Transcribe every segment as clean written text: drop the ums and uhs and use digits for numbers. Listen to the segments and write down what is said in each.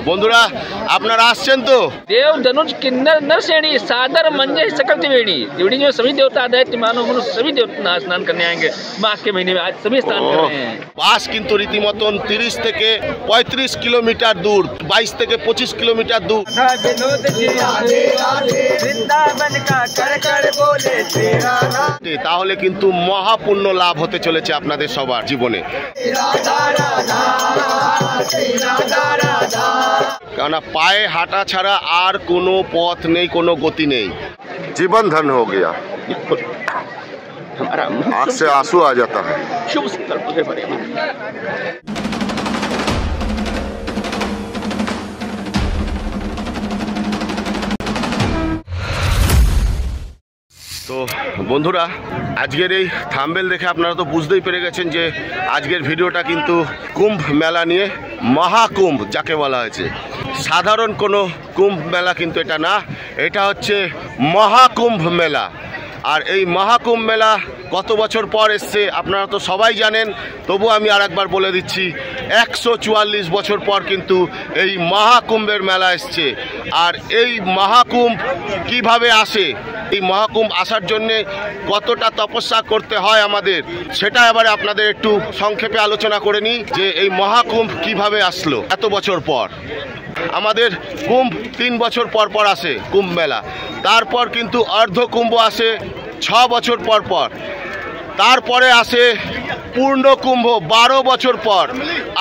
বন্ধুরা আপনারা আসছেন তো? देव धनुष किन्नर नरसेनी सादर मंजय सकल त्रिवेणी। त्रिवेणी में सभी देवता दैत्य मानव मनुष्य सभी देवता स्नान करने आएंगे। माघ के महीने में आज सभी स्नान कर रहे हैं। পাস কিন্তু রীতিমতন 30 থেকে 35 কিলোমিটার দূর, 22 থেকে 25 কিলোমিটার দূর। তাহলে কিন্তু মহাপুণ্য লাভ হতে চলেছে আপনাদের সবার জীবনে। কেননা পায়ে হাঁটা ছাড়া আর কোনো পথ নেই, কোনো গতি নেই। जीवन धन हो गया, आँख से आंसू आ जाता है। शुभ संकल्प के बड़े তো বন্ধুরা আজকের এই থাম্বনেল দেখে আপনারা তো বুঝতেই পেরে গেছেন যে আজকের ভিডিওটা কিন্তু কুম্ভ মেলা নিয়ে, মহাকুম্ভ যাকে বলা হয়েছে। সাধারণ কোনো কুম্ভ মেলা কিন্তু এটা না, এটা হচ্ছে মহাকুম্ভ মেলা। আর এই মহাকুম্ভ মেলা কত বছর পর এসছে আপনারা তো সবাই জানেন, তবু আমি আরেকবার বলে দিচ্ছি 144 বছর পর কিন্তু এই মহাকুম্ভের মেলা এসছে। আর এই মহাকুম্ভ কিভাবে আসে, এই মহাকুম্ভ আসার জন্যে কতটা তপস্যা করতে হয় আমাদের, সেটা এবারে আপনাদের একটু সংক্ষেপে আলোচনা করে নিই যে এই মহাকুম্ভ কিভাবে আসলো এত বছর পর। আমাদের কুম্ভ 3 বছর পর পর আসে কুম্ভ মেলা, তারপর কিন্তু অর্ধ কুম্ভ আসে 6 বছর পর পর, তারপরে আসে পূর্ণ কুম্ভ 12 বছর পর।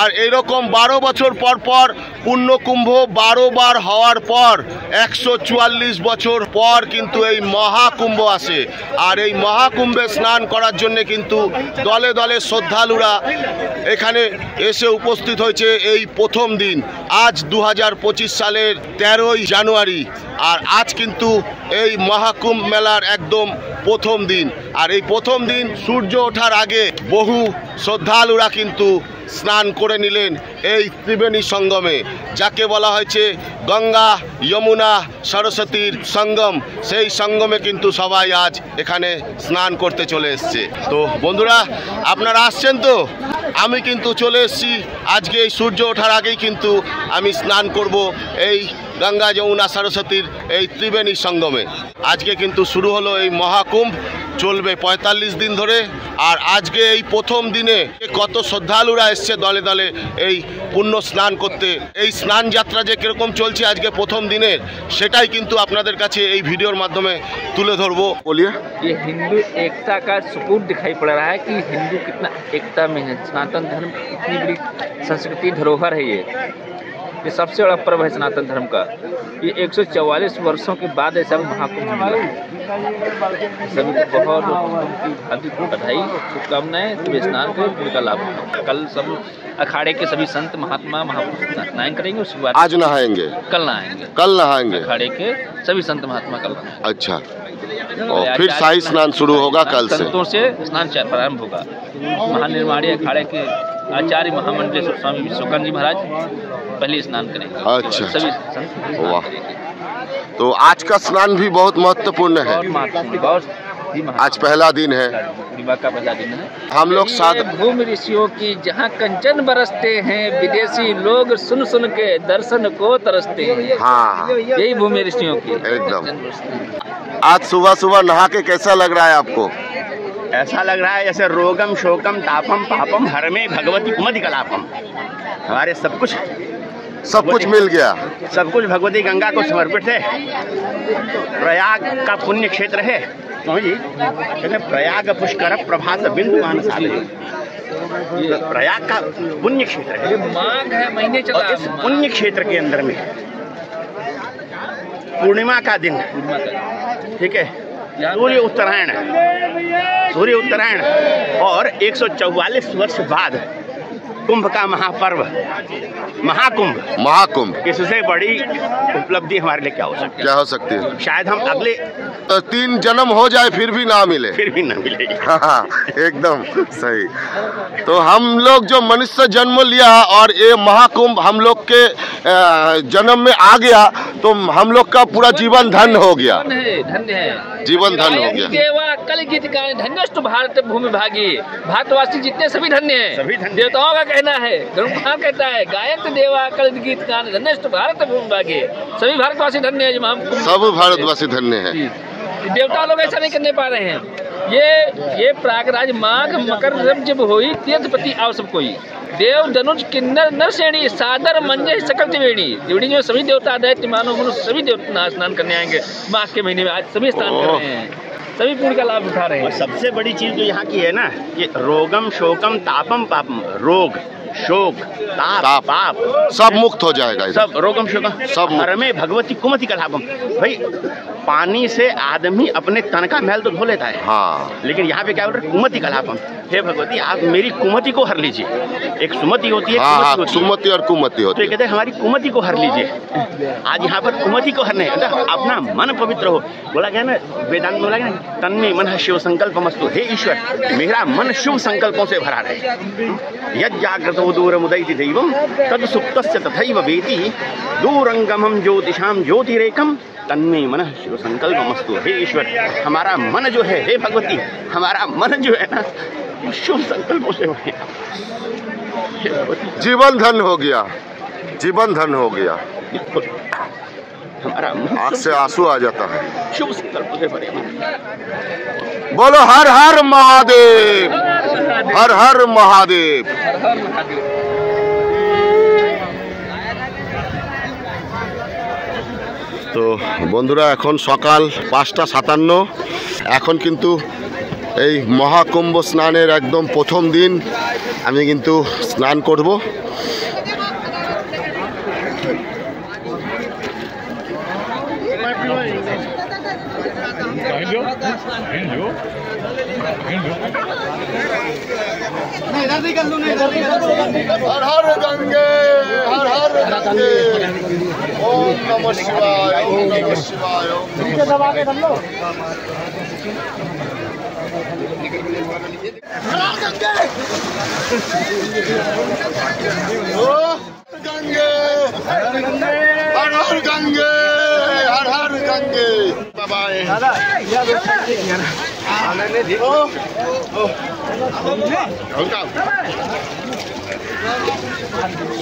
আর এইরকম 12 বছর পর পর পূর্ণ কুম্ভ 12 বার হওয়ার পর 144 বছর পর কিন্তু এই মহাকুম্ভ আসে। আর এই মহাকুম্ভে স্নান করার জন্য কিন্তু দলে দলে শ্রদ্ধালুরা এখানে এসে উপস্থিত হয়েছে এই প্রথম দিন। আজ 2025 সালের 13ই জানুয়ারি, আর আজ কিন্তু এই মহাকুম্ভ মেলার একদম প্রথম দিন। আর এই প্রথম দিন সূর্য ওঠার আগে বহু শ্রদ্ধালুরা কিন্তু স্নান করে নিলেন এই ত্রিবেণী সঙ্গমে, যাকে বলা হয়েছে গঙ্গা যমুনা সরস্বতীর সঙ্গম। সেই সঙ্গমে কিন্তু সবাই আজ এখানে স্নান করতে চলে এসছে। তো বন্ধুরা আপনারা আসছেন তো? আমি কিন্তু চলে এসেছি আজকে এই সূর্য ওঠার আগেই কিন্তু আমি স্নান করব এই গঙ্গা যমুনা সরস্বতীর এই ত্রিবেণী সঙ্গমে। আজকে কিন্তু শুরু হলো এই মহাকুম্ভ, চলবে 45 দিন ধরে। আর আজকে এই প্রথম দিনে কত শ্রদ্ধালুরা এসছে দলে দলে এই পুণ্য স্নান করতে। এই স্নান যাত্রা যে কিরকম চলছে আজকে প্রথম দিনের, সেটাই কিন্তু আপনাদের কাছে এই ভিডিওর মাধ্যমে তুলে ধরবো। বলিए, ये हिंदू एकता का सबूत दिखाई पड़ रहा है कि हिंदू कितना एकता में है। सनातन धर्म इतनी बड़ी संस्कृति धरोहर है। ये सबसे बड़ा पर्व है सनातन धर्म का। ये 144 वर्षों के बाद ऐसा महाकुंभ मिला। सभी को बहुत हार्दिक बधाई, शुभकामनाएं। सभी स्नान करें, पुण्य का लाभ। कल सब अखाड़े के सभी संत महात्मा महापुरुष स्नान करेंगे, उसके बाद आज नहाएंगे, कल नहाएंगे। कल नहाएंगे अखाड़े के सभी संत महात्मा कल नहाएंगे। अच्छा, और फिर शाही स्नान शुरू होगा कल से। संतों से स्नान प्रारंभ होगा। महानिर्माणी अखाड़े के आचार्य महामंडलेश्वर स्वामी विश्वकर्मा जी महाराज पहले स्नान करेंगे। अच्छा, सभी संत वाह। तो आज का स्नान भी बहुत महत्वपूर्ण है। आज पहला दिन है, विवाह का पहला दिन है। हम लोग साथ भूमि ऋषियों की जहाँ कंचन बरसते हैं, विदेशी लोग सुन सुन के दर्शन को तरसते हैं। हाँ, यही भूमि ऋषियों की एकदम। आज सुबह सुबह नहा के कैसा लग रहा है आपको? ऐसा लग रहा है जैसे रोगम शोकम तापम पापम हर में भगवती उमद कलापम। हमारे सब कुछ मिल गया। सब कुछ भगवती गंगा को समर्पित है। प्रयाग का पुण्य क्षेत्र है जी। प्रयाग पुष्कर प्रभास बिंदु मानसाले, प्रयाग का पुण्य क्षेत्र है। माघ है महीने चला। और इस पुण्य क्षेत्र के अंदर में पूर्णिमा का दिन, ठीक है, सूर्य उत्तरायण और 144 वर्ष बाद कुंभ का महापर्व महाकुंभ। इससे बड़ी उपलब्धि हमारे लिए क्या हो सकती है? शायद हम अगले 3 जन्म हो जाए फिर भी ना मिले, मिलेगी। हाँ, एकदम सही। तो हम लोग जो मनुष्य जन्म लिया और ये महाकुंभ हम लोग के जन्म में आ गया, तो हम लोग का पूरा जीवन धन्य हो गया, धन्य है, जीवन धन्य हो गया। देवा कल गीत गाए धन्यस्तु भारत भूमि भागी, भारतवासी जितने सभी धन्य हैं, देवताओं का कहना है। गरुड़ कहता है गायक देवा कल गीत गाए धन्यस्तु भारत भूमि भागी, सभी भारतवासी धन्य है। सब भारतवासी धन्य है। देवता लोग ऐसा नहीं करने पा रहे हैं। ये प्रागराज माघ मकर जब होई तीर्थपति आओ सब कोई, देव धनुष किन्नर नर श्रेणी सादर मंजय सकल त्रिवेणी। त्रिवेणी में सभी देवता दैत्य मानव मनुष्य सभी देवता स्नान करने आएंगे माघ के महीने में। आज सभी स्नान कर रहे हैं, सभी पुण्य का लाभ उठा रहे हैं। और सबसे बड़ी चीज जो यहाँ की है ना, ये रोगम शोकम तापम पापम, रोग शोक ताप पाप सब मुक्त हो जाएगा, सब रोगम शोकम सब। हर में भगवती कुमति कलापम। भाई पानी से आदमी अपने तन का मैल तो धो लेता है, हाँ, लेकिन यहाँ पे क्या बोल रहे, कुमति कलापम। हे भगवती आप मेरी कुमति को हर लीजिए। एक सुमति होती है, हाँ, सुमति और कुमति होती है, तो कहते हैं हमारी कुमति को हर लीजिए। आज यहाँ पर कुमति को हरने अपना मन पवित्र हो। बोला गया ना वेदांत में, बोला गया ना तन्मे मन शिव संकल्पमस्तु। हे ईश्वर मेरा मन शुभ संकल्पों से भरा रहे। यद जागृत दूरमुदयति दैवम तद सुप्तस्य तथैव वेति दूरंगमं ज्योतिषाम ज्योतिरेकम तन्मे मन शिव संकल्पमस्तु। हे ईश्वर हमारा मन जो है, हे भगवती हमारा मन जो है ना शुभ संकल्पों से भरे। जीवन धन हो गया, जीवन धन हो गया। हमारा आँख से आंसू आ जाता है। शुभ संकल्पों से भरे। बोलो हर हर महादेव, हर हर महादेव। তো বন্ধুরা এখন সকাল 5:57, এখন কিন্তু এই মহাকুম্ভ স্নানের একদম প্রথম দিন আমি কিন্তু স্নান করব। हर हर गंगे, हर हर गंगे, ओम नमः शिवाय, ओम नमः शिवाय। नीचे दबा के कर लो। गंगे, हर हर गंगे, हर हर गंगे। बाय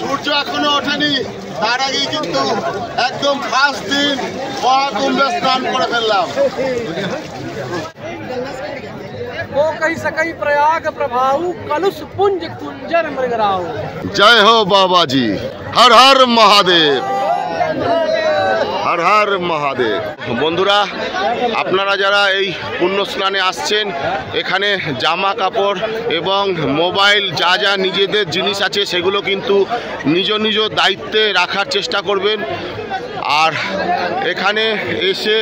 সূর্য এখনো ওঠেনি, তার আগেই কিন্তু একদম ফার্স্ট দিন মহাকুম্ভে স্নান করে ফেললাম। वो कही सकई प्रयाग प्रभाऊ कलुष पुंज कुंजर मृगराऊ। जय हो बाबा जी, हर हर महादेव, हर हर महादेव। বন্ধুরা আপনারা যারা এই পুণ্য স্নানে আসছেন, এখানে জামা কাপড় এবং মোবাইল যা যা নিজেদের জিনিস আছে সেগুলো কিন্তু নিজ নিজ দায়িত্বে রাখার চেষ্টা করবেন। আর এখানে এসে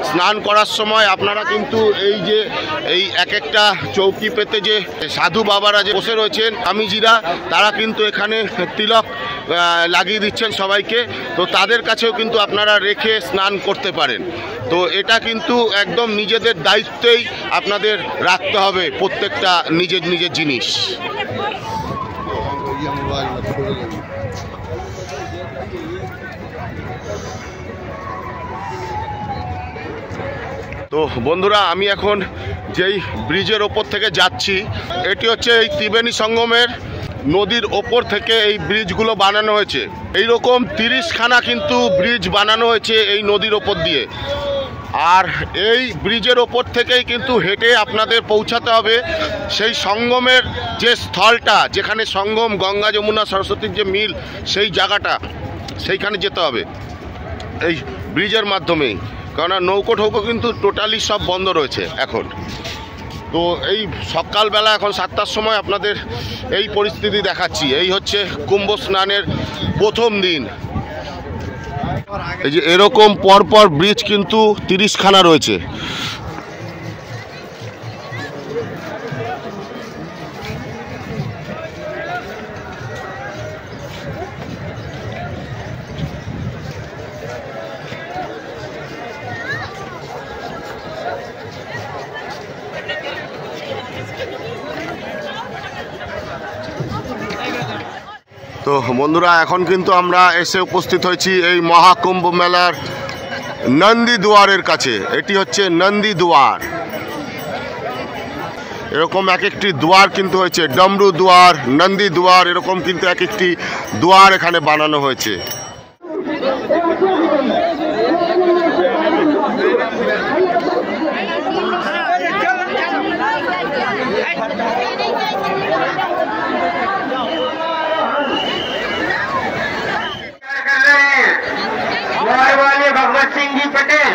স্নান করার সময় আপনারা কিন্তু এই যে এই এক একটা চৌকি পেতে যে সাধু বাবারা যে বসে রয়েছেন স্বামীজিরা, তারা কিন্তু এখানে তিলক লাগিয়ে দিচ্ছেন সবাইকে। তো তাদের কাছেও কিন্তু আপনারা রেখে স্নান করতে পারেন। তো এটা কিন্তু একদম নিজেদের দায়িত্বেই আপনাদের রাখতে হবে প্রত্যেকটা নিজের নিজের জিনিস। তো বন্ধুরা আমি এখন যেই ব্রিজের ওপর থেকে যাচ্ছি, এটি হচ্ছে এই ত্রিবেণী সঙ্গমের নদীর ওপর থেকে এই ব্রিজগুলো বানানো হয়েছে। এইরকম 30খানা কিন্তু ব্রিজ বানানো হয়েছে এই নদীর ওপর দিয়ে। আর এই ব্রিজের ওপর থেকেই কিন্তু হেঁটে আপনাদের পৌঁছাতে হবে সেই সঙ্গমের যে স্থলটা, যেখানে সঙ্গম গঙ্গা যমুনা সরস্বতীর যে মিল, সেই জায়গাটা, সেইখানে যেতে হবে এই ব্রিজের মাধ্যমেই। কারণ নৌকো ঠৌকো কিন্তু টোটালি সব বন্ধ রয়েছে এখন। তো এই সকালবেলা এখন 7টার সময় আপনাদের এই পরিস্থিতি দেখাচ্ছি। এই হচ্ছে কুম্ভ স্নানের প্রথম দিন। এই যে এরকম পরপর ব্রিজ কিন্তু 30খানা রয়েছে। তো বন্ধুরা, এখন কিন্তু আমরা এসে উপস্থিত হয়েছি এই মহাকুম্ভ মেলার নন্দী দুয়ারের কাছে। এটি হচ্ছে নন্দী দুয়ার। এরকম এক একটি দুয়ার কিন্তু হয়েছে, ডমরু দুয়ার, নন্দী দুয়ার, এরকম কিন্তু এক একটি দুয়ার এখানে বানানো হয়েছে। भगवत सिंह जी पटेल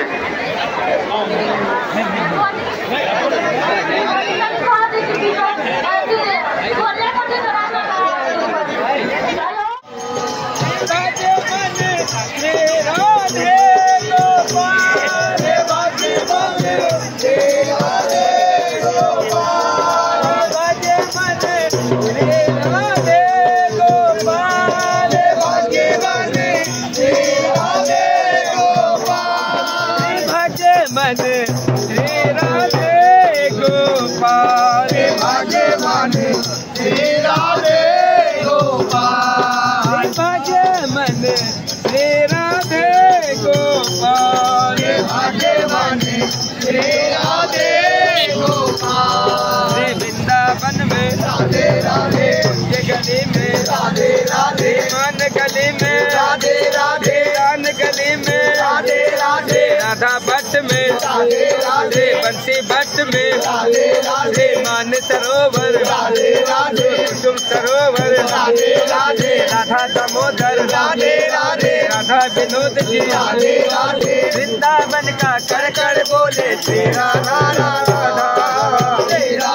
वृंदावन में राधे राधे, गली में राधे राधे, मान गली में राधे राधे, कान गली में राधे राधे, राधा भट्ट में राधे राधे, बंसी भट्ट में राधे राधे, मान सरोवर राधे राधे, तुम सरोवर राधे राधे, राधा दामोदर राधे राधे, राधा विनोद जी राधे राधे, वृंदावन का कर कर बोले श्री राधा राधा, तेरा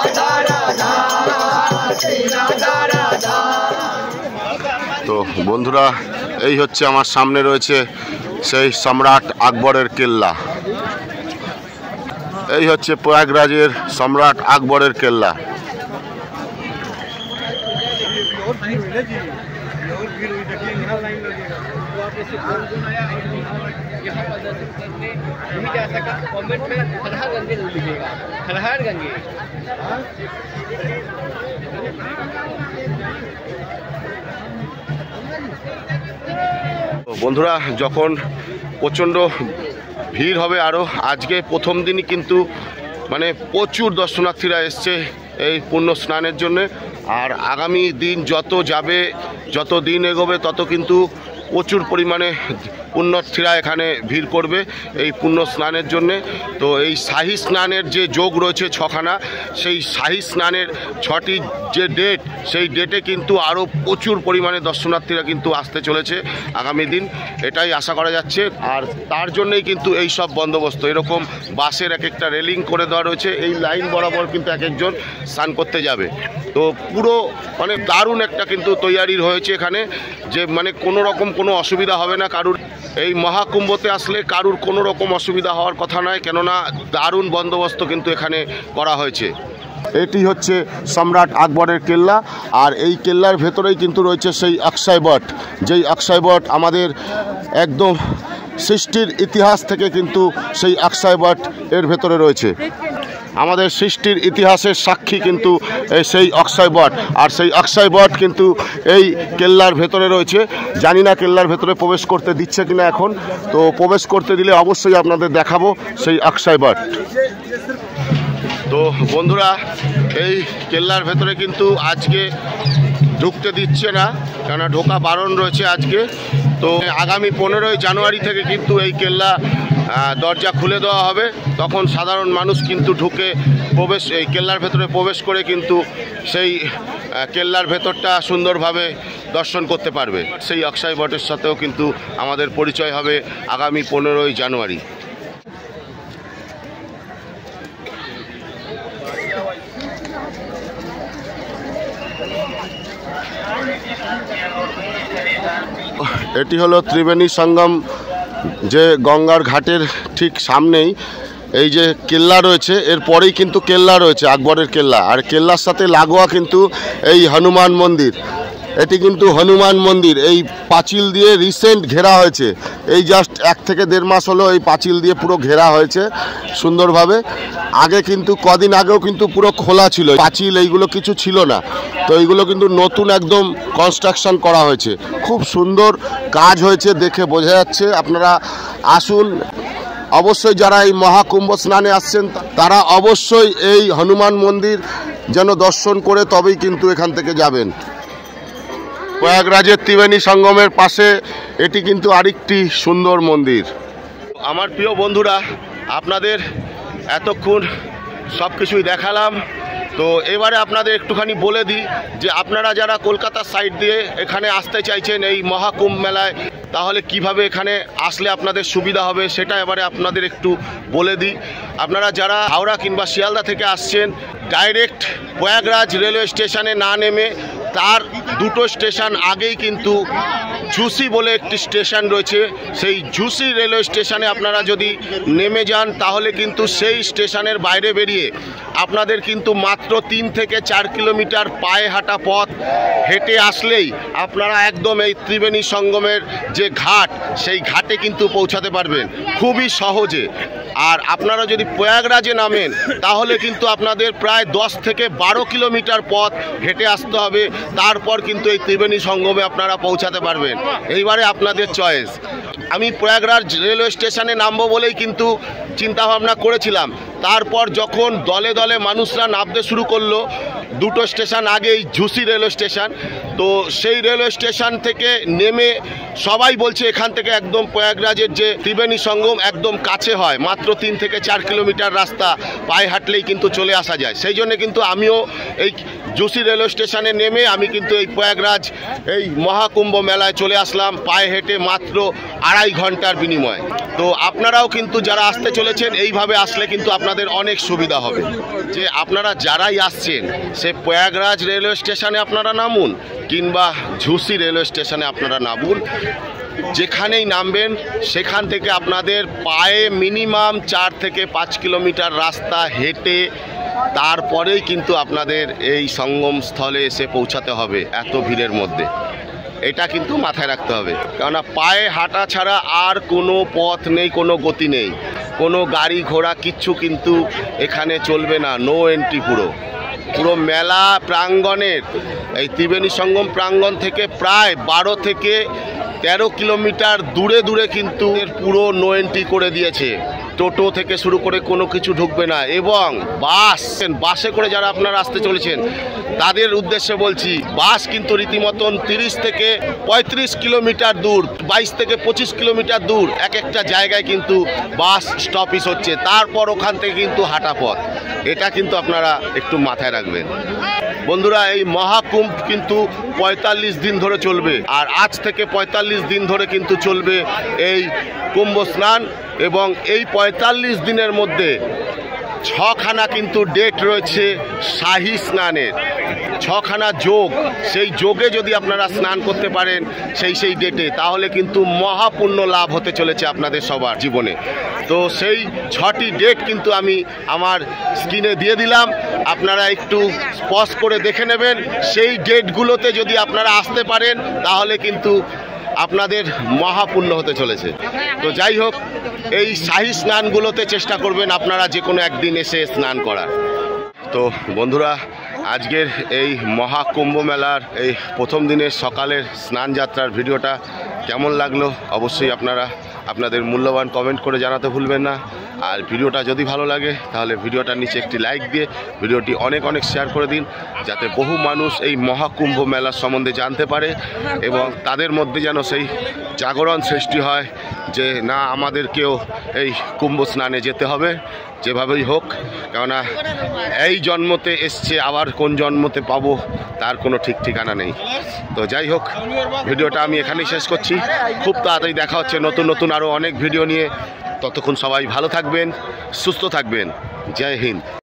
राधा, तेरा राधा। তো বন্ধুরা, এই হচ্ছে আমার সামনে রয়েছে সেই সম্রাট আকবরের কেল্লা। এই হচ্ছে প্রয়াগরাজের সম্রাট আকবরের কেল্লা। বন্ধুরা, যখন প্রচণ্ড ভিড় হবে আরও, আজকে প্রথম দিনই কিন্তু মানে প্রচুর দর্শনার্থীরা এসছে এই পুণ্য স্নানের জন্যে। আর আগামী দিন যত যাবে, যত দিন এগোবে, তত কিন্তু প্রচুর পরিমাণে পুণ্যার্থীরা এখানে ভিড় করবে এই পুণ্য স্নানের জন্যে। তো এই শাহী স্নানের যে যোগ রয়েছে ছখানা, সেই শাহী স্নানের 6টি যে ডেট, সেই ডেটে কিন্তু আরও প্রচুর পরিমাণে দর্শনার্থীরা কিন্তু আসতে চলেছে আগামী দিন, এটাই আশা করা যাচ্ছে। আর তার জন্যই কিন্তু এই সব বন্দোবস্ত, এরকম বাসের এক একটা রেলিং করে দেওয়া রয়েছে, এই লাইন বরাবর কিন্তু এক একজন স্নান করতে যাবে। তো পুরো মানে দারুণ একটা কিন্তু তৈয়ারি হয়েছে এখানে, যে মানে কোনো রকম কোনো অসুবিধা হবে না কারুর। এই মহাকুম্ভতে আসলে কারুর কোনো রকম অসুবিধা হওয়ার কথা নয়, কেননা দারুণ বন্দোবস্ত কিন্তু এখানে করা হয়েছে। এটি হচ্ছে সম্রাট আকবরের কেল্লা। আর এই কেল্লার ভেতরেই কিন্তু রয়েছে সেই অক্ষয় বট, যেই অক্ষয় বট আমাদের একদম সৃষ্টির ইতিহাস থেকে কিন্তু সেই অক্ষয় বট এর ভেতরে রয়েছে। আমাদের সৃষ্টির ইতিহাসের সাক্ষী কিন্তু সেই অক্ষয় বট। আর সেই অক্ষয় বট কিন্তু এই কেল্লার ভেতরে রয়েছে। জানি না কেল্লার ভেতরে প্রবেশ করতে দিচ্ছে কিনা এখন, তো প্রবেশ করতে দিলে অবশ্যই আপনাদের দেখাবো সেই অক্ষয় বট। তো বন্ধুরা, এই কেল্লার ভেতরে কিন্তু আজকে ঢুকতে দিচ্ছে না, কেননা ঢোকা বারণ রয়েছে আজকে। তো আগামী 15ই জানুয়ারি থেকে কিন্তু এই কেল্লা দরজা খুলে দেওয়া হবে, তখন সাধারণ মানুষ কিন্তু ঢুকে প্রবেশ, এই কেল্লার ভেতরে প্রবেশ করে কিন্তু সেই কেল্লার ভেতরটা সুন্দরভাবে দর্শন করতে পারবে। সেই অক্ষয় বটের সাথেও কিন্তু আমাদের পরিচয় হবে আগামী 15ই জানুয়ারি। এটি হলো ত্রিবেণী সঙ্গম, যে গঙ্গার ঘাটের ঠিক সামনেই এই যে কেল্লা রয়েছে, এরপরেই কিন্তু কেল্লা রয়েছে আকবরের কেল্লা। আর কেল্লার সাথে লাগোয়া কিন্তু এই হনুমান মন্দির। এটি কিন্তু হনুমান মন্দির। এই পাঁচিল দিয়ে রিসেন্ট ঘেরা হয়েছে, এই জাস্ট 1 থেকে 1.5 মাস হলো এই পাঁচিল দিয়ে পুরো ঘেরা হয়েছে সুন্দরভাবে। আগে কিন্তু কদিন আগেও কিন্তু পুরো খোলা ছিল, পাঁচিল এইগুলো কিছু ছিল না, তো এইগুলো কিন্তু নতুন একদম কনস্ট্রাকশন করা হয়েছে, খুব সুন্দর কাজ হয়েছে, দেখে বোঝা যাচ্ছে। আপনারা আসুন, অবশ্যই যারা এই মহাকুম্ভ স্নানে আসছেন তারা অবশ্যই এই হনুমান মন্দির যেন দর্শন করে তবেই কিন্তু এখান থেকে যাবেন। প্রয়াগরাজের ত্রিবেণী সঙ্গমের পাশে এটি কিন্তু আরেকটি সুন্দর মন্দির। আমার প্রিয় বন্ধুরা, আপনাদের এতক্ষণ সব কিছুই দেখালাম, তো এবারে আপনাদের একটুখানি বলে দিই যে আপনারা যারা কলকাতার সাইড দিয়ে এখানে আসতে চাইছেন এই মহাকুম্ভ মেলায়, তাহলে কিভাবে এখানে আসলে আপনাদের সুবিধা হবে সেটা এবারে আপনাদের একটু বলে দিই। আপনারা যারা হাওড়া কিংবা শিয়ালদা থেকে আসছেন, ডাইরেক্ট প্রয়াগরাজ রেলওয়ে স্টেশনে না নেমে তার 2টো স্টেশন আগেই কিন্তু ঝুসি বলে একটি স্টেশন রয়েছে, সেই ঝুসি রেলওয়ে স্টেশনে আপনারা যদি নেমে যান তাহলে কিন্তু সেই স্টেশনের বাইরে বেরিয়ে আপনাদের কিন্তু মাত্র 3 থেকে 4 কিলোমিটার পায়ে হাঁটা পথ হেঁটে আসলেই আপনারা একদম এই ত্রিবেণী সঙ্গমের যে ঘাট, সেই ঘাটে কিন্তু পৌঁছাতে পারবেন খুবই সহজে। আর আপনারা যদি প্রয়াগরাজে নামেন তাহলে কিন্তু আপনাদের প্রায় 10 থেকে 12 কিলোমিটার পথ হেঁটে আসতে হবে, তারপর কিন্তু এই ত্রিবেণী সঙ্গমে আপনারা পৌঁছাতে পারবেন। এইবারে আপনাদের চয়েস। আমি প্রয়াগরাজ রেলওয়ে স্টেশনে নামবো বলেই কিন্তু চিন্তাভাবনা করেছিলাম, তারপর যখন দলে দলে মানুষরা নামতে শুরু করলো 2টো স্টেশন আগেই ঝুসি রেলওয়ে স্টেশন, তো সেই রেলওয়ে স্টেশন থেকে নেমে সবাই বলছে এখান থেকে একদম প্রয়াগরাজের যে ত্রিবেণী সঙ্গম একদম কাছে হয়, মাত্র 3 থেকে 4 কিলোমিটার রাস্তা পায়ে হাঁটলেই কিন্তু চলে আসা যায়। সেই জন্য কিন্তু আমিও এই ঝুসি রেলওয়ে স্টেশনে নেমে আমি কিন্তু এই প্রয়াগরাজ এই মহাকুম্ভ মেলায় চলে আসলাম পায়ে হেঁটে মাত্র 2.5 ঘন্টার বিনিময়ে। তো আপনারাও কিন্তু যারা আসতে চলেছেন এইভাবে আসলে কিন্তু আপনাদের অনেক সুবিধা হবে। যে আপনারা যারাই আসছেন সে প্রয়াগরাজ রেলওয়ে স্টেশনে আপনারা নামুন কিংবা ঝুসি রেলওয়ে স্টেশনে আপনারা নামুন, যেখানেই নামবেন সেখান থেকে আপনাদের পায়ে মিনিমাম 4 থেকে 5 কিলোমিটার রাস্তা হেঁটে তারপরেই কিন্তু আপনাদের এই সঙ্গম স্থলে এসে পৌঁছাতে হবে এত ভিড়ের মধ্যে। এটা কিন্তু মাথায় রাখতে হবে, কেননা পায়ে হাঁটা ছাড়া আর কোনো পথ নেই, কোনো গতি নেই, কোনো গাড়ি ঘোড়া কিচ্ছু কিন্তু এখানে চলবে না, নো এন্ট্রি। পুরো মেলা প্রাঙ্গণের এই ত্রিবেণী সঙ্গম প্রাঙ্গণ থেকে প্রায় 12 থেকে 13 কিলোমিটার দূরে দূরে কিন্তু এর পুরো নো এন্ট্রি করে দিয়েছে। টোটো থেকে শুরু করে কোনো কিছু ঢুকবে না, এবং বাসে করে যারা আপনারা আসতে চলেছেন তাদের উদ্দেশ্যে বলছি, বাস কিন্তু রীতিমতন 30 থেকে 35 কিলোমিটার দূর, 22 থেকে 25 কিলোমিটার দূর এক একটা জায়গায় কিন্তু বাস স্টপিস হচ্ছে, তারপর ওখান থেকে কিন্তু হাঁটা পথ। এটা কিন্তু আপনারা একটু মাথায় রাখবেন বন্ধুরা। এই মহাকুম্ভ কিন্তু 45 দিন ধরে চলবে, আর আজ থেকে 45 দিন ধরে কিন্তু চলবে এই কুম্ভ স্নান, এবং এই 45 দিনের মধ্যে 6খানা কিন্তু ডেট রয়েছে শাহী স্নানের, 6খানা যোগ। সেই যোগে যদি আপনারা স্নান করতে পারেন সেই ডেটে, তাহলে কিন্তু মহাপুণ্য লাভ হতে চলেছে আপনাদের সবার জীবনে। তো সেই 6টি ডেট কিন্তু আমি আমার স্ক্রিনে দিয়ে দিলাম, আপনারা একটু পজ করে দেখে নেবেন। সেই ডেটগুলোতে যদি আপনারা আসতে পারেন তাহলে কিন্তু আপনাদের মহাপুণ্য হতে চলেছে। তো যাই হোক, এই শাহী স্নানগুলোতে চেষ্টা করবেন আপনারা যে কোনো একদিন এসে স্নান করার। তো বন্ধুরা, আজকের এই মহাকুম্ভ মেলার এই প্রথম দিনের সকালের স্নান যাত্রার ভিডিওটা কেমন লাগলো অবশ্যই আপনারা আপনাদের মূল্যবান কমেন্ট করে জানাতে ভুলবেন না। আর ভিডিওটা যদি ভালো লাগে তাহলে ভিডিওটার নিচে একটি লাইক দিয়ে ভিডিওটি অনেক শেয়ার করে দিন, যাতে বহু মানুষ এই মহাকুম্ভ মেলার সম্বন্ধে জানতে পারে এবং তাদের মধ্যে যেন সেই জাগরণ সৃষ্টি হয় যে না, আমাদেরকেও এই কুম্ভ স্নানে যেতে হবে যেভাবেই হোক, কেননা এই জন্মতে এসছে, আবার কোন জন্মতে পাবো তার কোনো ঠিক ঠিকানা নেই। তো যাই হোক, ভিডিওটা আমি এখানেই শেষ করছি। খুব তাড়াতাড়ি দেখা হচ্ছে নতুন আরও অনেক ভিডিও নিয়ে। ততক্ষণ সবাই ভালো থাকবেন, সুস্থ থাকবেন। জয় হিন্দ।